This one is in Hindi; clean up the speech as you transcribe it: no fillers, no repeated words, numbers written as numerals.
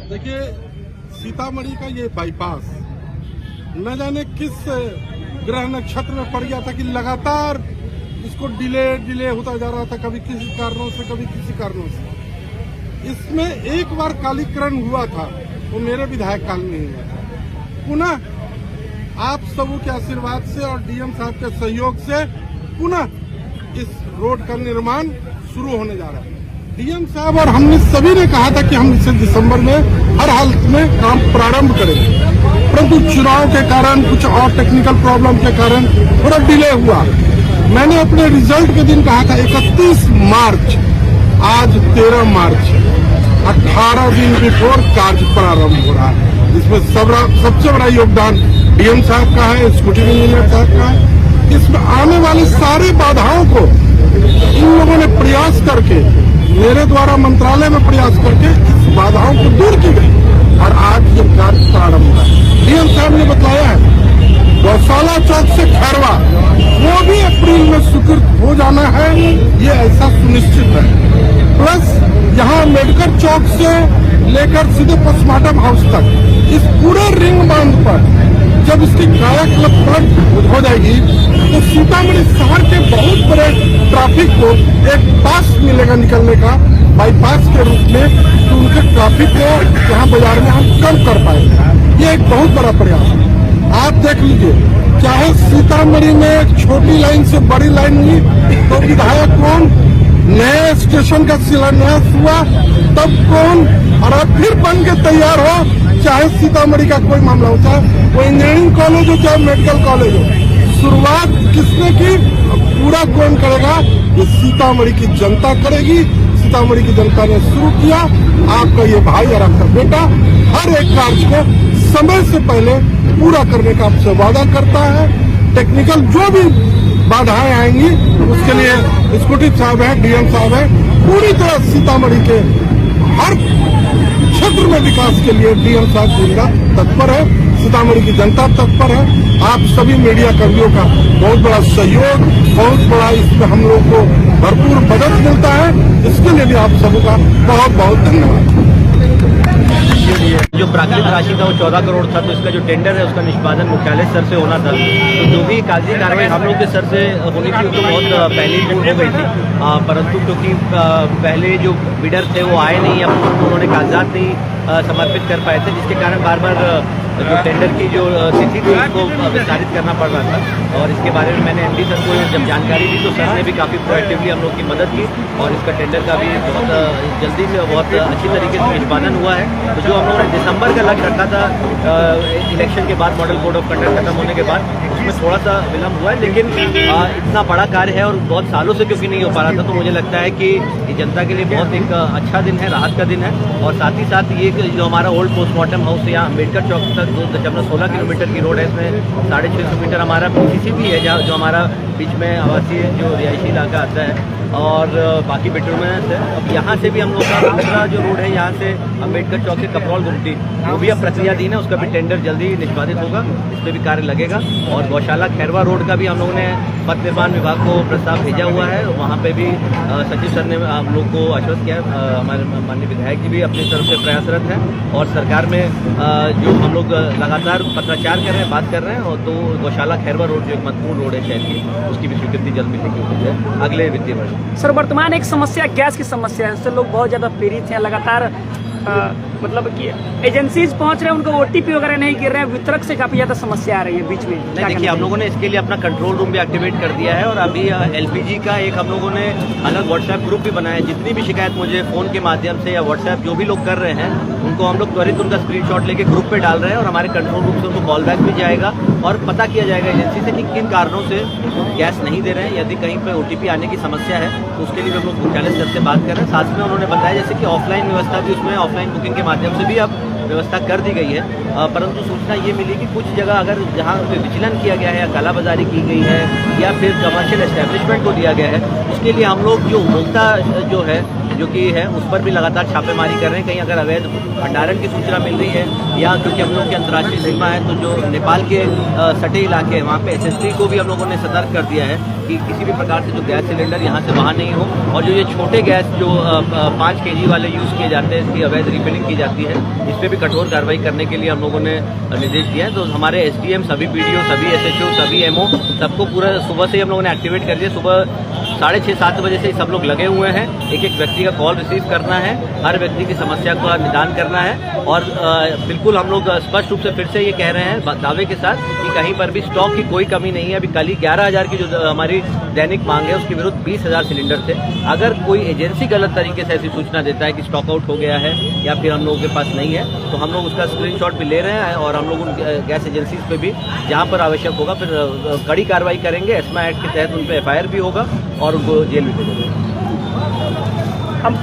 देखिए, सीतामढ़ी का ये बाईपास न जाने किस ग्रह नक्षत्र में पड़ गया था कि लगातार इसको डिले होता जा रहा था, कभी किसी कारणों से कभी किसी कारणों से। इसमें एक बार कालीकरण हुआ था, वो मेरे विधायक काल में हुआ था। पुनः आप सबों के आशीर्वाद से और डीएम साहब के सहयोग से पुनः इस रोड का निर्माण शुरू होने जा रहा है। डीएम साहब और हमने सभी ने कहा था कि हम इसे दिसंबर में हर हालत में काम प्रारंभ करेंगे, परंतु चुनाव के कारण कुछ और टेक्निकल प्रॉब्लम के कारण थोड़ा डिले हुआ। मैंने अपने रिजल्ट के दिन कहा था 31 मार्च, आज 13 मार्च, 18 दिन बिफोर कार्य प्रारंभ हो रहा है। इसमें सबसे बड़ा योगदान डीएम साहब का है, एक्जीक्यूटिव इंजीनियर साहब का है। इसमें आने वाली सारी बाधाओं को इन लोगों ने प्रयास करके, मेरे द्वारा मंत्रालय में प्रयास करके इस बाधाओं को दूर की गई और आज ये कार्य प्रारंभ हुआ है। डीएम साहब ने बताया है गौशाला चौक से खैरवा वो भी अप्रैल में स्वीकृत हो जाना है, ये ऐसा सुनिश्चित है। प्लस यहाँ अम्बेडकर चौक से लेकर सीधे पोस्टमार्टम हाउस तक इस पूरे रिंग बांध पर जब इसकी कायाकल्प हो जाएगी तो सीतामढ़ी शहर के बहुत बड़े ट्रैफिक को एक पास मिलेगा निकलने का बाईपास के रूप में, तो उनके ट्रैफिक को यहाँ बाजार में हम कम कर पाएंगे। ये एक बहुत बड़ा प्रयास है। आप देख लीजिए, चाहे सीतामढ़ी में एक छोटी लाइन से बड़ी लाइन हुई तो विधायक कौन, नए स्टेशन का शिलान्यास हुआ तब कौन, और अब फिर बन के तैयार हो, चाहे सीतामढ़ी का कोई मामला हो, चाहे वो इंजीनियरिंग कॉलेज हो चाहे मेडिकल कॉलेज हो, शुरुआत किसने की, पूरा कौन करेगा, ये सीतामढ़ी की जनता करेगी। सीतामढ़ी की जनता ने शुरू किया। आपका ये भाई और आपका बेटा हर एक कार्य को समय से पहले पूरा करने का आपसे वादा करता है। टेक्निकल जो भी बाधाएं आएंगी उसके लिए एक्जीक्यूटिव साहब है, डीएम साहब है, पूरी तरह सीतामढ़ी के हर क्षेत्र में विकास के लिए डीएम साहब जिंदा तत्पर है, सीतामढ़ी की जनता तत्पर है। आप सभी मीडिया कर्मियों का बहुत बड़ा सहयोग, बहुत बड़ा इसमें हम लोग को भरपूर मदद मिलता है, इसके लिए भी आप सबका बहुत बहुत धन्यवाद। जो प्राकृतिक राशि था वो 14 करोड़ था, तो इसका जो टेंडर है उसका निष्पादन मुख्यालय स्तर से होना था। तो जो भी कागजी कार्रवाई हम लोग के स्तर से होनी थी तो बहुत पहले ही हो गई थी, परंतु क्योंकि पहले जो बिडर थे वो आए नहीं, उन्होंने कागजात नहीं समर्पित कर पाए थे, जिसके कारण बार बार जो टेंडर की जो तिथि थी उसको विस्तारित करना पड़ रहा था। और इसके बारे में मैंने एमडी सर को जब जानकारी दी तो सर ने भी काफ़ी प्रोएक्टिवली हम लोग की मदद की और इसका टेंडर का भी बहुत जल्दी से बहुत अच्छी तरीके से निष्पादन हुआ है। तो जो हम लोगों ने दिसंबर का लक्ष्य रखा था इलेक्शन के बाद, मॉडल कोड ऑफ कंडक्ट खत्म होने के बाद, उसमें थोड़ा सा विलम्ब हुआ है, लेकिन इतना बड़ा कार्य है और बहुत सालों से क्योंकि नहीं हो पा रहा था, तो मुझे लगता है कि ये जनता के लिए बहुत एक अच्छा दिन है, राहत का दिन है। और साथ ही साथ ये जो हमारा ओल्ड पोस्टमार्टम हाउस या अम्बेडकर चौक तक 2.16 किलोमीटर की रोड है, इसमें 650 मीटर हमारा पीसीसी भी है, जो हमारा बीच में आवासीय जो रिहायशी इलाका आता है और बाकी बिटुर्मेंस है। अब यहाँ से भी हम लोग का दूसरा जो रोड है यहाँ से अम्बेडकर चौक से कपरौल गुमटी, वो भी अब प्रक्रियाधीन है, उसका भी टेंडर जल्दी निष्पादित होगा, इस पर भी कार्य लगेगा। और गौशाला खैरवा रोड का भी हम लोगों ने पथ निर्माण विभाग को प्रस्ताव भेजा हुआ है, वहाँ पे भी सचिव सर ने हम लोग को आश्वस्त किया है। हमारे माननीय विधायक जी भी अपनी तरफ से प्रयासरत हैं और सरकार में जो हम लोग लगातार पत्राचार कर रहे हैं, बात कर रहे हैं, और तो गौशाला खैरवा रोड जो एक महत्वपूर्ण रोड है शहर की, उसकी भी स्वीकृति जल्द मिलेगी उम्मीद है अगले वित्तीय वर्ष। सर, वर्तमान एक समस्या गैस की समस्या है, उससे लोग बहुत ज़्यादा पीड़ित हैं। लगातार मतलब कि एजेंसीज पहुंच रहे हैं, उनको ओटीपी वगैरह नहीं गिर रहे हैं, वितरक से काफ़ी ज़्यादा समस्या आ रही है बीच में। नहीं, देखिए हम लोगों ने इसके लिए अपना कंट्रोल रूम भी एक्टिवेट कर दिया है और अभी एलपीजी का एक हम लोगों ने अलग व्हाट्सएप ग्रुप भी बनाया है। जितनी भी शिकायत मुझे फ़ोन के माध्यम से या व्हाट्सएप जो भी लोग कर रहे हैं, उनको हम लोग त्वरित उनका स्क्रीनशॉट लेके ग्रुप पे डाल रहे हैं और हमारे कंट्रोल रूम से उनको कॉल बैक भी जाएगा और पता किया जाएगा एजेंसी से कि किन कारणों से गैस नहीं दे रहे हैं। यदि कहीं पर ओटीपी आने की समस्या है तो उसके लिए हम लोग मुख्यालय स्तर से बात कर रहे हैं। साथ में उन्होंने बताया जैसे कि ऑफलाइन व्यवस्था भी, उसमें ऑफलाइन बुकिंग के माध्यम से भी अब व्यवस्था कर दी गई है, परंतु सूचना ये मिली कि कुछ जगह अगर जहाँ पे विचलन किया गया है या कालाबाजारी की गई है या फिर कमर्शियल एस्टेब्लिशमेंट को दिया गया है, उसके लिए हम लोग जो उपभोक्ता जो है जो कि है उस पर भी लगातार छापेमारी कर रहे हैं। कहीं अगर अवैध भंडारण की सूचना मिल रही है या क्योंकि हम लोग की अंतर्राष्ट्रीय सीमा है तो जो नेपाल के सटे इलाके हैं वहाँ पे एसएसपी को भी हम लोगों ने सतर्क कर दिया है कि किसी भी प्रकार से जो गैस सिलेंडर यहाँ से बाहर नहीं हो, और जो ये छोटे गैस जो 5 kg वाले यूज़ किए जाते हैं, इसकी अवैध रिफिलिंग की जाती है, इस पर भी कठोर कार्रवाई करने के लिए हम लोगों ने निर्देश दिया है। तो हमारे एसडीएम, सभी बीडीओ, सभी एसएचओ, सभी एमओ, सबको पूरा सुबह से ही हम लोगों ने एक्टिवेट कर दिया। सुबह 6:30-7 बजे से ही सब लोग लगे हुए हैं। एक एक व्यक्ति का कॉल रिसीव करना है, हर व्यक्ति की समस्या का निदान करना है, और बिल्कुल हम लोग स्पष्ट रूप से फिर से ये कह रहे हैं दावे के साथ कि कहीं पर भी स्टॉक की कोई कमी नहीं है। अभी कल ही 11,000 की जो हमारी दैनिक मांग है उसके विरुद्ध 20,000 सिलेंडर थे। अगर कोई एजेंसी गलत तरीके से ऐसी सूचना देता है कि स्टॉक आउट हो गया है या फिर हम लोगों के पास नहीं है, तो हम लोग उसका स्क्रीनशॉट भी ले रहे हैं और हम लोग उन गैस एजेंसीज पे भी जहां पर आवश्यक होगा फिर कड़ी कार्रवाई करेंगे। एस्मा एक्ट के तहत उन पर FIR भी होगा और उनको जेल भी भेजेंगे। हम